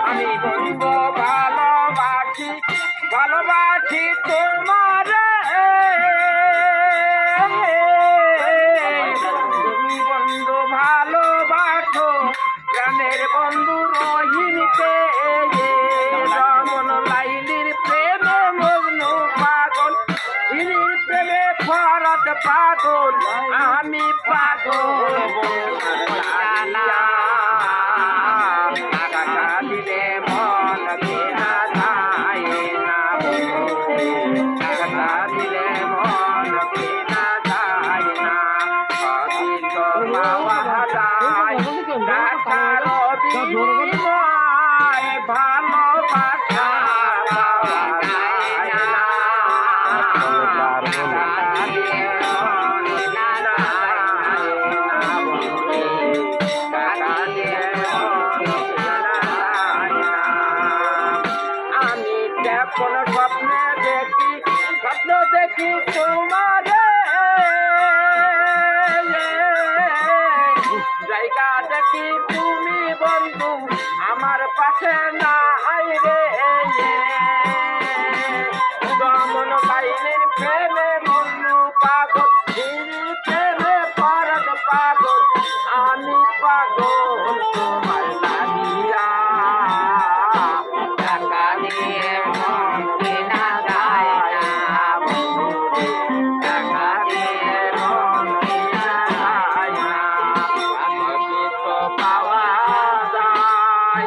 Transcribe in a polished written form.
আমি বন্ধু ভালোবাসি ভালোবাসি তোমারে তুমি বন্ধু ভালোবাসো প্রাণের বন্ধু রহিমকে রমন লাইলির প্রেমে মজনু পাগল হিরির প্রেমে ফরত পাগল আমি পাগল দিলে মন কেনা যায় না দিলে মন কেনা যায় না পাওয়া যায় টাকার বিনিময় ভালোবাসা পাওয়া যায় না কোন স্বপ্নে দেখি স্বপ্ন দেখি তোমারে জায়গা দেখি তুমি বন্ধু আমার পাশে নাই রে দমন লাইনের প্রেমে মনু পাগল প্রেমে পরদ পাগল আমি পাগল তোমার লাগিয়া টাকা দিয়ে পাওয়া যায়